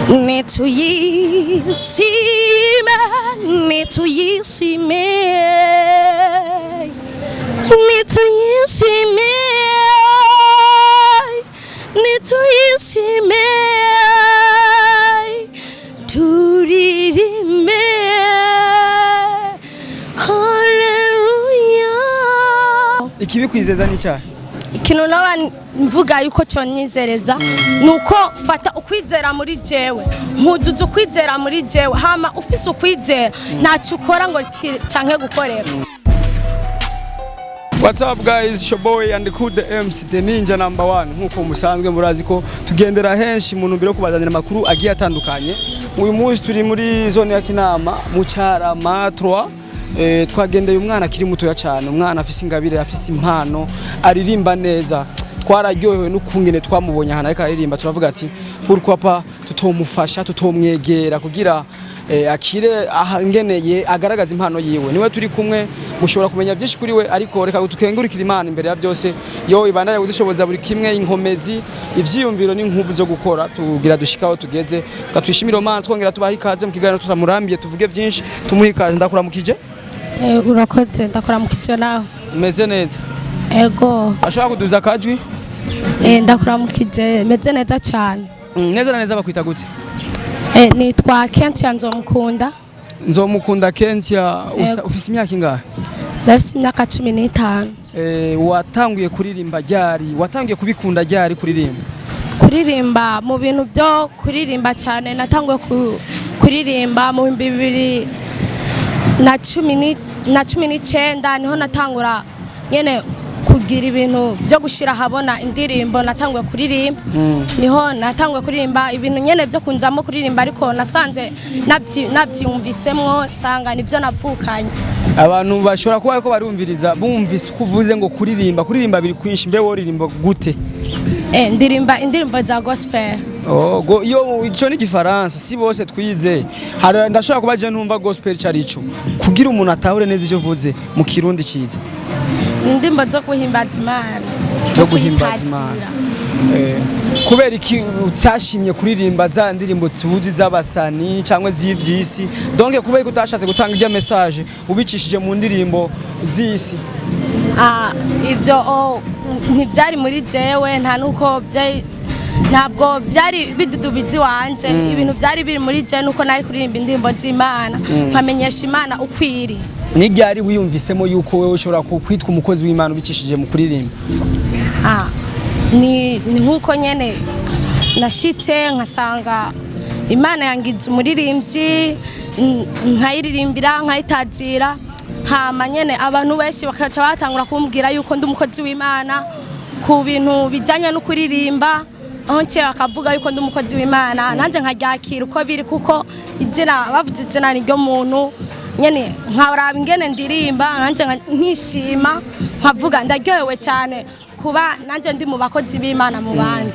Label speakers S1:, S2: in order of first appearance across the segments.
S1: nituyishime nituyishime nituyishime nituyishime turirimbe haleluya.
S2: Ikibikwizeza ni cyahe?
S1: Ikintu naba mvuga yuko cyo nyizereza nuko fata ukwizera muri jewe mpuzuza ukwizera muri jewe hama ufise ukwizera ntacyo ukora ngo canke gukorera.
S2: What's up guys, it's your boy and the MC the Ninja number 1. Nkuko musanzwe murazi ko tugendera henshi mu ntumbero kubazanira makuru agiye atandukanye. Uyu munsi turi muri zone ya Kinama mu Cyarama 3. Twagendeye umwana akiri muto cyane, umwana afise ingabire, afise impano, aririmba neza. Twararyohewe n'ukungene twamubonye hana ariko aririmba, turavuga ati pourquoi pas tutomufasha tutomwegera kugira akire ahangeneye agaragaza impano yiwe. Niwe turi kumwe mushobora kumenya byinshi kuri we, ariko reka tukengurikira Imana imbere ya byose. Yo ibandanya kudushoboza buri kimwe, inkomezi, ivyiyumviro n'inkuvu zo gukora tugira dushikaho tugeze. Katwishimira Imana twongera tubaha ikaze mu kiganiro tutamurambiye tuvuge byinshi. Tumuha ikaze. Ndakuramukije.
S1: Urakoze. Ndakuramukije nawe.
S2: Umeze neza?
S1: Ego.
S2: Ashaka kuduza kajwi?
S1: Ndakuramukije meze neza cyane.
S2: Neza na neza bakwita gute?
S1: Nitwa Kentia Nzomukunda.
S2: Nzomukunda Kentia, ufise imyaka ingahe?
S1: Ndafise imyaka 15.
S2: Watanguye kuririmba ryari? Watanguye kubikunda ryari kuririmba?
S1: Kuririmba mu bintu byo kuririmba cyane natanguye kuririmba mu 2019 niho natangura nyene kugira ibintu byo gushira habona indirimbo. Natanguye kuririmba niho natanguye kuririmba ibintu nyene byo kunzamo kuririmba, ariko nasanze nabyumvisemwo sanga nivyo navukanye.
S2: Abantu bashobora kuba ko barumviriza bumvise kuvuze ngo kuririmba biri kwinshi, mbe woririmba gute?
S1: Ndirimba indirimbo za gospel.
S2: Yo ico ni Gifaransa, si bose twize. Ndashobora kuba je ntumva gospel carico kugira umuntu atahure neza ivyo vuze mu Kirundi ciza.
S1: Indirimbo zo guhimbaza Imana.
S2: Zo guhimbaza Imana. Kubera iki utashimye kuririmba za ndirimbo tuzi z'abasani cyangwa z'ivyisi? Donc kubera ko utashatse gutanga irya message ubicishije mu ndirimbo z'isi?
S1: Ibyo ntibyari muri jewe, nta nuko ntabwo byari bidudubizi wanje. Ibintu byari biri muri jewe nuko nari kuririmba indirimbo z'Imana nkamenyesha Imana ukwiri.
S2: Ni ryari wiyumvisemo yuko wewe ushobora kwitwa umukozi w'Imana ubicishije mu kuririmba?
S1: Ni nkuko nyene nashitse nkasanga Imana yangize umuririmbyi, nkayiririmbira nkayitazira, hama nyene abantu benshi bakaca batangura kumbwira yuko ndi umukozi w'Imana ku bintu bijanye no kuririmba. Aho nce bakavuga yuko ndi umukozi w'Imana, nanje nkaryakira uko biri, kuko izina bavuze izina ni ryo muntu nyene nkaraba ingene ndirimba, nanje nkishima nkavuga ndaryohewe cyane kuba nanje ndi mu bakozi b'Imana mu bandi.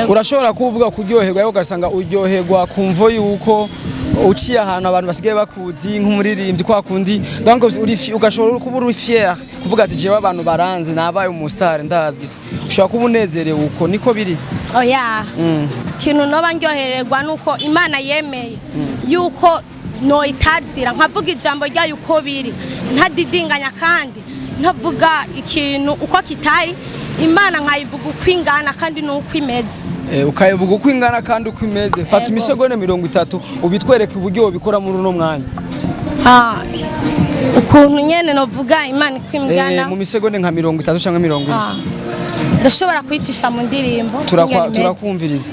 S2: Urashobora kuvuga kuryoherwa yo gasanga uryoherwa kumvo yuko uciye ahantu abantu basigaye bakuzi nk'umuririmbyi kwa kundi, donc ugashobora kuba uri fier kuvuga ati jewe abantu baranze nabaye umustar ndazwi. Ushobora kuba unezerewe uko niko biri?
S1: Oya. Kintu noba ndyohererwa nuko Imana yemeye yuko no itazira nkavuga ijambo ryayo uko biri, ntadidinganya kandi ntavuga ikintu uko kitari. Imana nkayivuga uko ingana kandi nuko imeze.
S2: Ukayivuga uko ingana kandi uko imeze. Fata imisegonda 30 ubitwereke uburyo bikora muri uno mwanya.
S1: Ukuntu nyene novuga Imana uko ingana
S2: mu misegonda nka 30 cyangwa 40.
S1: Ndashobora kwicisha mu ndirimbo.
S2: Turakumviriza.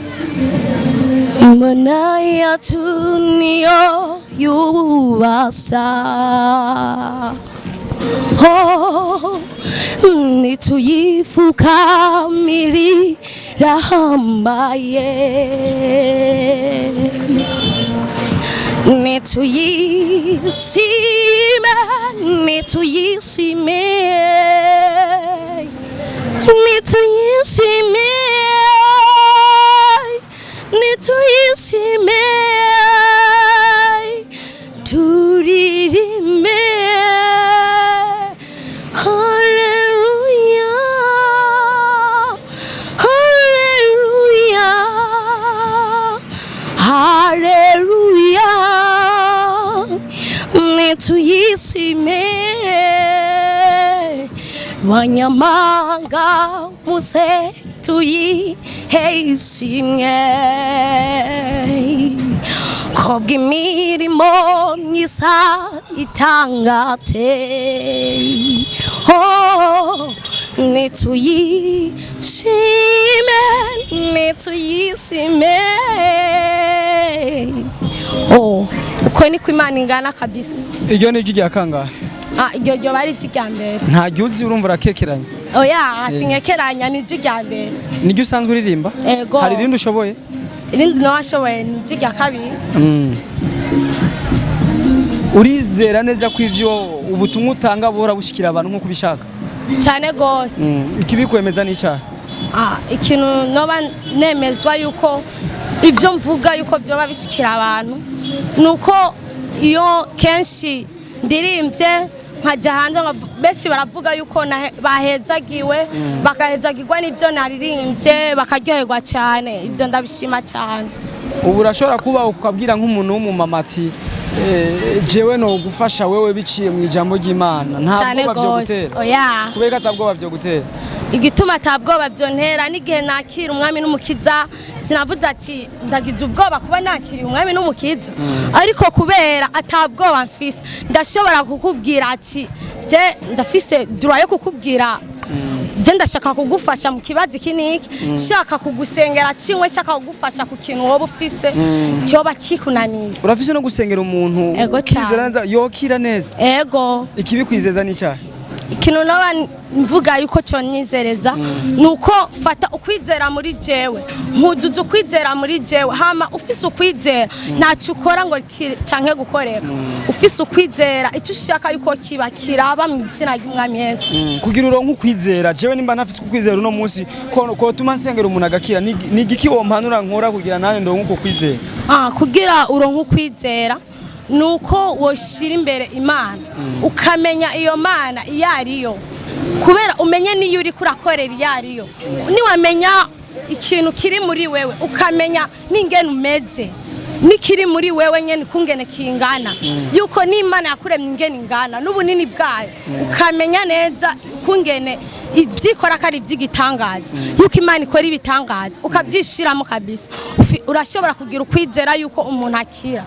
S1: Imana yacu niyo yubasa, nituyifukamirira hambaye, nituyishime nituyishime nituyishime nituyishime turirimbe haleluya haleluya haleluya nituyishime banyamanga muse tuyiheshimwe kubw'imirimo myiza itangaje oh nituyishime oh uko niko Imana ingana kabisa.
S2: Iryo ni rya kangahe?
S1: Iryo bari rya mbere.
S2: Nta giuzi urumva rakekeranya?
S1: Oya sinyekeranya ni rya mbere.
S2: Niryo usanzwe uririmba?
S1: Ego.
S2: Hari irindi ushoboye?
S1: Irindi nawashoboye ni rya kabiri.
S2: Urizera neza ko ivyo ubutumwa utanga buhora bushikira abantu nko kubishaka?
S1: Cyane gose.
S2: Ikibikwemeza ni icyaha?
S1: Ikintu noba nemezwa yuko ibyo mvuga yuko byoba bishikira abantu nuko iyo kenshi ndirimbye nkajya hanze benshi baravuga yuko bahezagiwe bakahezagirwa n'ibyo naririmbye bakaryoherwa cyane, ibyo ndabishima cyane.
S2: Ubu urashobora kuba ukabwira nk'umuntu w'umumama ati jewe no gufasha wewe biciye mu ijambo ry'Imana ntabwo bavyo gutera?
S1: Oya.
S2: Kubera atabwo bavyo gutera?
S1: Igituma atabwoba byontera n'igihe nakira umwami n'umukiza sinavuze ati ndagize ubwoba kuba nakiriye umwami n'umukiza, ariko kubera atabwoba mfise ndashobora kukubwira ati je ndafise droit yo kukubwira je ndashaka kugufasha mu kibazo kiniki, shaka kugusengera kimwe, shaka kugufasha ku kintu wowe ufise cyoba kikunaniye.
S2: Urafise no gusengera umuntu ukizera neza yokira neza?
S1: Ego.
S2: Ikibikwizeza ni cyaha?
S1: Ikintu naba mvuga yuko cyo nyizereza nuko fata ukwizera muri jewe, mpuzuza ukwizera muri jewe, hama ufise ukwizera ntacyo ukora ngo canke gukoreka. Ufise ukwizera icyo ushaka yuko kiba kiraba mu izina ry'Umwami Yesu.
S2: Kugira uronke ukwizera, jewe nimba ntafise ukwizera uno munsi ko tuma nsengera umuntu agakira, ni igiki wompanura nkora kugira nawe ndonke uko kwizera?
S1: Kugira uronke ukwizera nuko woshira imbere Imana ukamenya iyo Mana iyo ariyo, kubera umenye niyo uri kurakorera iyo ariyo. Niwamenya ikintu kiri muri wewe ukamenya n'ingene umeze nikiri muri wewe nyene kungene kingana, yuko n'Imana yakuremye ingene ingana n'ubunini bwayo, ukamenya neza kungene ibyikora kari iby'igitangaza, yuko Imana ikora ibitangaza ukabyishiramo kabisa, urashobora kugira ukwizera yuko umuntu akira.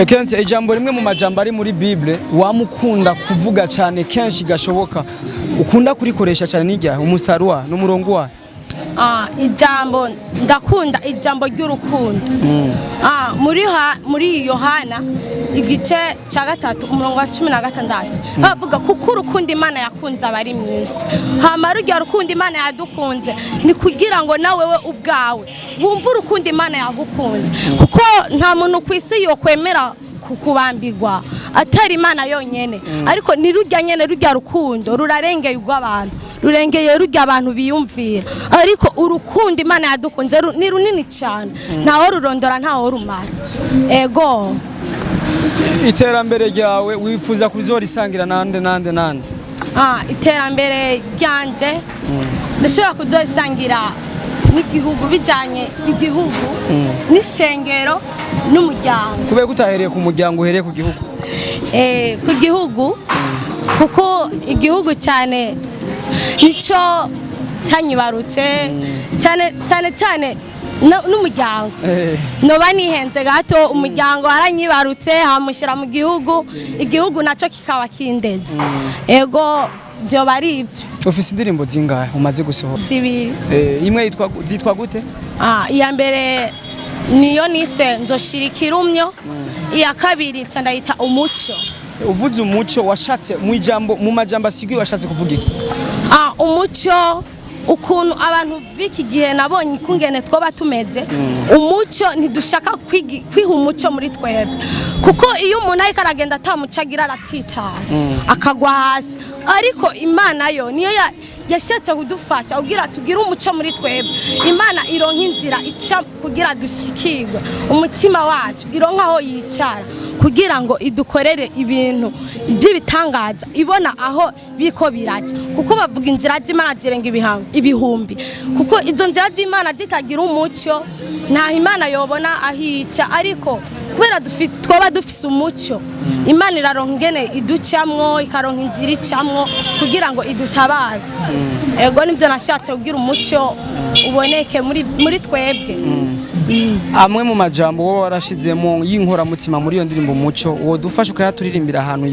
S2: Kenshi ijambo rimwe mu majambo ari muri Bible wamukunda kuvuga cyane kenshi gashoboka ukunda kurikoresha cyane n'ijya umustarwa n'umurongo wa
S1: ijambo ndakunda ijambo ry'urukundo. Muri Yohana igice cya 3 umurongo wa 16 bavuga kuko urukundo Imana yakunze abari mwisi, hama rujya rukundo Imana yadukunze ni kugira ngo nawe we ubwawe wumva urukundo Imana yagukunze, kuko nta muntu kwisi yo kwemera kukubambirwa atari Imana yonyene, ariko ni rujya nyene rujya rukundo rurarengeye urw'abantu, rurengeye rujya abantu biyumvira, ariko urukundo Imana yadukunze ni runini cyane, ntaho rurondora ntaho rumara. Ego.
S2: Iterambere ryawe wifuza kuzorisangira nande?
S1: Iterambere ryanje ndashobora kuzorisangira n'igihugu, bijanye igihugu n'ishengero n'umuryango.
S2: Kubera utahereye ku muryango uhereye ku gihugu?
S1: Ku gihugu kuko igihugu cyane nicyo cyanyibarutse cyane n'umuryango. Noba nihenze gato, umuryango aranyibarutse hamushyira mu gihugu, igihugu nacyo kikaba kindeze. Ego byo bari ibyo.
S2: Ufise indirimbo zingahe umaze gusohora?
S1: 2.
S2: Imwe zitwa gute?
S1: Iya mbere niyo nise nzoshirikira umyo, iya kabiri ndayita umuco.
S2: Uvuze umuco washatse mu majambo asigwi washatse kuvuga iki?
S1: Umuco ukuntu abantu biki gihe nabonye kungene twoba tumeze, umuco ntidushaka kwiha umuco muri twebwe, kuko iyo umuntu ariko aragenda atamucagira aratsitara akagwa hasi, ariko Imana yo niyo yashatse kudufasha kugira tugire umuco muri twebwe imana ironka inzira ica kugira dushikirwe umutima wacu ironka aho yicara kugira ngo idukorere ibintu by'ibitangaza ibona aho biko biraje kuko bavuga inzira z'Imana zirenga ibihumbi kuko izo nzira z'Imana zitagira umucyo nta Imana yobona ahica ariko kubera twaba dufise umucyo Imana iraronka ingene iducamwo ikaronka inzira icamwo kugira ngo idutabare ego nibyo nashatse kugira umucyo uboneke muri twebwe
S2: amwe mu majambo wowe warashizemo y'inkoramutima muri iyo ndirimbo umuco wo dufasha ukayaturirimbira ahantu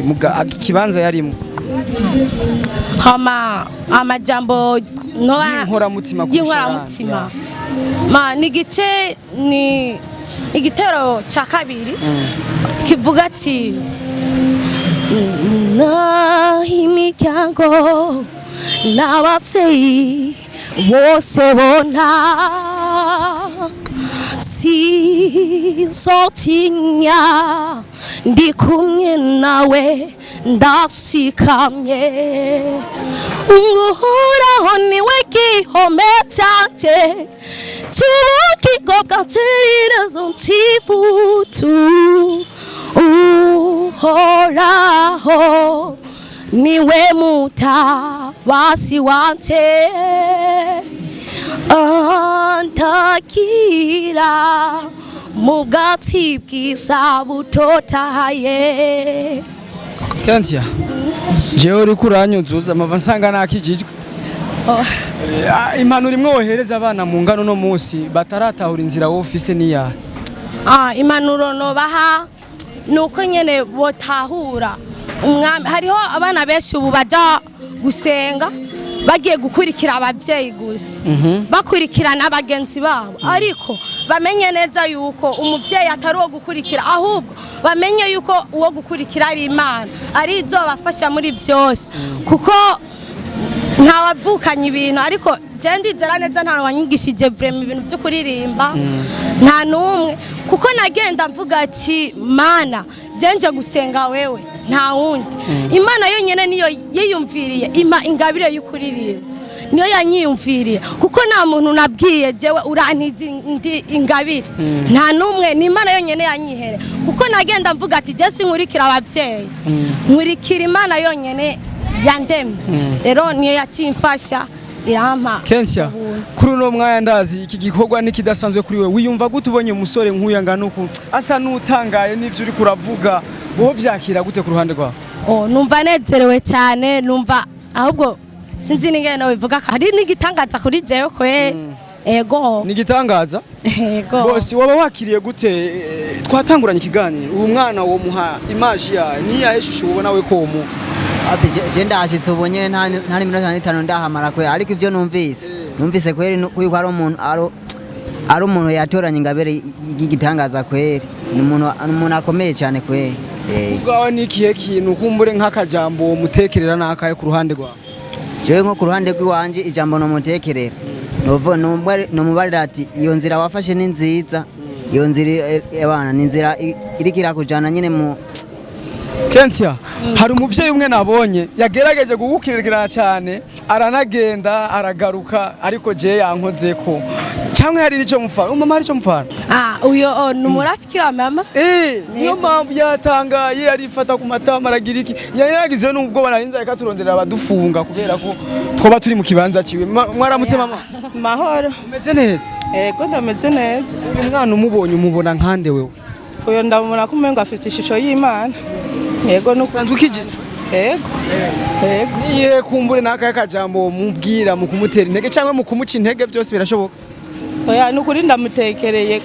S2: ikibanza yarimo
S1: amajambo
S2: y'inkoramutima
S1: nigice ni igitero ca kabiri kivuga ati imiryango n'abavyeyi bose bona sinzotinya ndi kumwe nawe ndashikamye nguhoraho niwe gihome canje cy'ubugingo bwanje iherezo ntifutu uhoraho niwe mutabasi wanje antakira mu bwatsi bwiza butotahaye.
S2: Kentia jewe uri kuranyuzuza amava nsanga nakijijwe impanuro imwe wohereza abana mu ngano no munsi bataratahura inzira wowe ufise niya
S1: impanuro no baha nuko nyene botahura umwami hariho abana benshi ubu baja gusenga bagiye gukurikira abavyeyi gusa bakurikirana abagenzi babo ariko bamenye neza yuko umuvyeyi atari wo gukurikira ahubwo bamenye yuko uwo gukurikira ari Imana ari izobafasha muri byose kuko ntawavukanye ibintu ariko je ndizera neza nta wanyigishije vraiment ibintu byo kuririmba nta numwe kuko nagenda mvuga ati Mana jenje gusenga wewe nta wundi Imana yonyene niyo yiyumviriye ima ingabire y'ukuririmba niyo yanyiyumviriye kuko nta muntu nabwiye jewe urantizi ndi ingabire nta numwe ni Imana yonyene yanyihere kuko nagenda mvuga ati je sinkurikira abavyeyi nkurikira Imana yonyene yandemye rero niyo yakimfasha irampa.
S2: Kentia kuri no mwaya ndazi iki gikorwa nikidasanzwe kuri we wiyumva gute ubonye umusore nkuya nganuko asa nutangaye n'ivyo uri kuravuga wowe vyakira gute ku ruhande rwawe?
S1: Numva nezerewe cyane numva ahubwo sinzi ningene no bivuga hari nigitangaza kuri jewe kwe ego
S2: nigitangaza
S1: ego
S2: bose waba wakiriye gute twatanguranye ikiganiro uwo mwana wo muha image ya ni yaheshushe ubona we ko mu
S3: je ndashitse ubonye nta minota 5 ndahamara kwe ariko ivyo numvise kweri kuko ari umuntu yatoranye ingabere y'igitangaza kweri ni umuntu akomeye cyane kweri
S2: ubwawe nikihe kintu kumbure nk'akajambo mutekerera nakaye ku ruhande rwawe?
S3: Jewe nko ku ruhande rw'iwanje ijambo no mutekerera no mubarira ati iyo nzira wafashe ni nziza iyo nzira abana ni nzira irikira kujana nyine mu
S2: Kentia hari umuvyeyi umwe nabonye yagerageje gukukirira cyane aranagenda aragaruka ariko je yankozeko cyangwa hari nico mufana mama hari cyo mufana
S1: uyo numurafiki wa mama
S2: niyo mpamvu yatangaye arifata ku matama aragira iki yaragize n'ubwo banarinza reka turondera abadufunga kubera ko twoba turi mu kibanza ciwe. Mwaramutse mama?
S4: Mahoro.
S2: Umeze neza?
S4: Ego ndameze neza.
S2: Uyu mwana umubonye umubona nkande wewe?
S4: Uyo ndamubona ko umengo afise ishusho y'Imana. Yego
S2: nusanzwe ukije?
S4: Ego.
S2: Niye kumbure nakaye kajambo mubwira mu kumutera intege cyangwa mu kumuca intege byose birashoboka?
S4: Oya nukuri ndamutekereye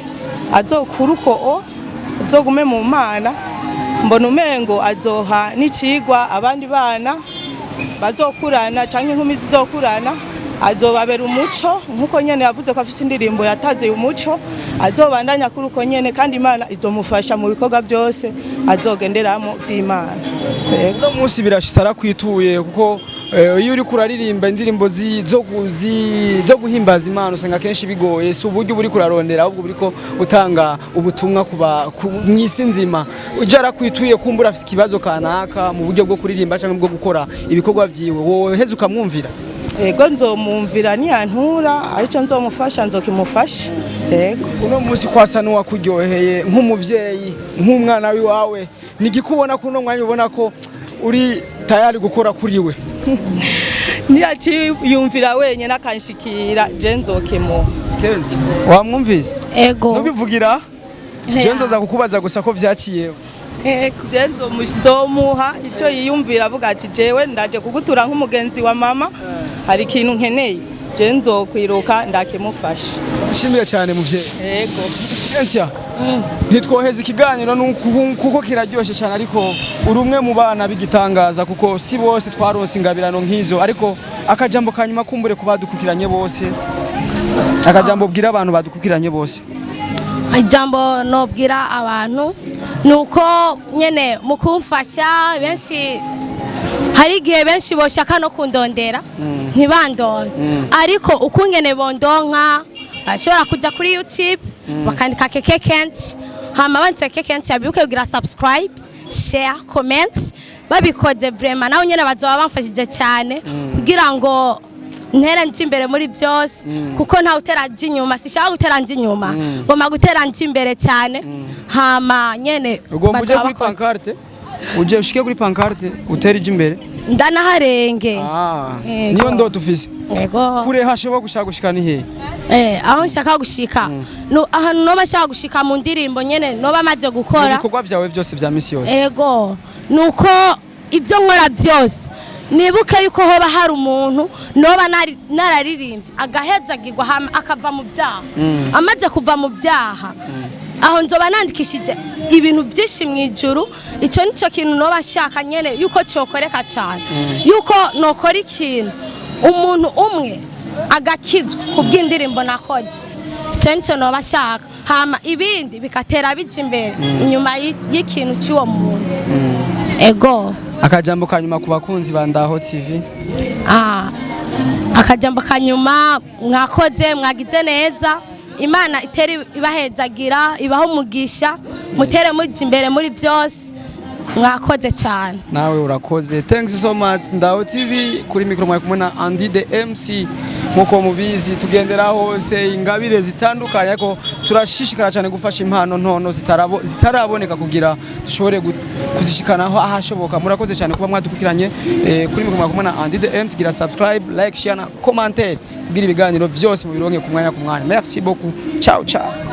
S4: azokuruko azogume mu Mana mbona umengo azoha n'icigwa abandi bana bazokurana canke inkumi zizokurana azobabera umuco nkuko nyene yavuze ko afise indirimbo yataze umuco azobandanya kuruko nyene kandi Imana izomufasha mu bikorwa byose azogenderamo vy'Imana.
S2: Ego munsi birashitara kwituye kuko iyo uri kuraririmba indirimbo zo guhimbaza Imana usanga kenshi bigoye si uburyo buri kurarondera ahubwo buriko utanga ubutumwa mwisi nzima ujara kwituye kumbura afite ikibazo kanaka mu buryo bwo kuririmba cyangwa bwo gukora ibikorwa vyiwe wowe heze ukamwumvira?
S4: yego nzomumvira niyantura arico nzomufasha nzokimufasha yego.
S2: uno munsi kwasa n'uwakuryoheye nk'umuvyeyi nk'umwana wiwawe nigikubona kuno mwanya ubona ko uri tayari gukora kuri we
S4: niyaciyumvira wenyine akanshikira je nzokimuha.
S2: Kenzi wamwumvise
S1: ego
S2: nubivugira je nzoza kukubaza gusa ko vyaciyeho
S4: je nzomuha icyo yiyumvira avuga ati jewe ndaje kugutura nk'umugenzi wa mama hari ikintu nkeneye je nzokwiruka ndakimufasha.
S2: nshimiye cyane muvyeyi.
S4: Yego
S2: Kentia ntitwoheza ikiganiro kuko kiraryoshe cyane ariko uri umwe mu bana bigitangaza kuko si bose twaronse ingabirano nk'izo ariko akajambo kanyuma kumbure ku badukukiranye bose akajambo bwira abantu badukukiranye bose.
S1: ijambo nobwira abantu nuko nyene mukumfasha benshi hari igihe benshi boshaka no kundondera ntibandone ariko ukungene bondonka ashobora kuja kuri YouTube bakandika Keke Kentia hama banditse Keke Kentia bibuke kugira subscribe share comment babikoze vraiment nawe nyene bazoba bamfashije cyane kugira ngo ntera nje imbere muri byose kuko nta uteraje inyuma sishaka guteraje inyuma ngoma guteraje imbere cyane hama nyene
S2: ugomba uje kuri pancarte uje ushike kuri pancarte uterije imbere
S1: ndanaharenge
S2: niyo ndoto ufise
S1: yego
S2: kure hashoboka gushaka gushika ni he
S1: aho nshaka gushika no ahantu no bashaka gushika mu ndirimbo nyene no bamaze gukora
S2: ibikorwa byawe byose vya misi yose
S1: yego nuko ibyo nkora byose nibuke yuko hoba hari umuntu noba nararirimbye agahezagirwa akava mu byaha amaze kuva mu byaha aho nzoba nandikishije ibintu byinshi mu ijuru icyo nicyo kintu noba nshaka nyene yuko cyokoreka cyane yuko nokora ikintu umuntu umwe agakizwa kubw'indirimbo nakoze icyo nicyo noba nshaka hama ibindi bikatera bija imbere inyuma y'ikintu cy'uwo muntu ego.
S2: akajambo kanyuma ku bakunzi ba Ndaho TV
S1: akajambo kanyuma mwakoze mwagize neza Imana iteri ibahezagira ibaho umugisha mutere mujya imbere muri byose mwakoze cyane
S2: nawe urakoze. Thanks so much. Ndaho TV kuri micro mwa kumwe na Andy the MC nkuko mubizi tugendera hose ingabire zitandukanye ariko turashishikara cyane gufasha impano ntono zitaraboneka kugira dushobore kuzishikanaho ahashoboka. Murakoze cyane kuba mwadukukiranye kuri micro mwa kumwe na Andy the MC gira subscribe like share na commentaire kugira ibiganiro byose mu bironke ku mwanya. Merci beaucoup. Ciao ciao.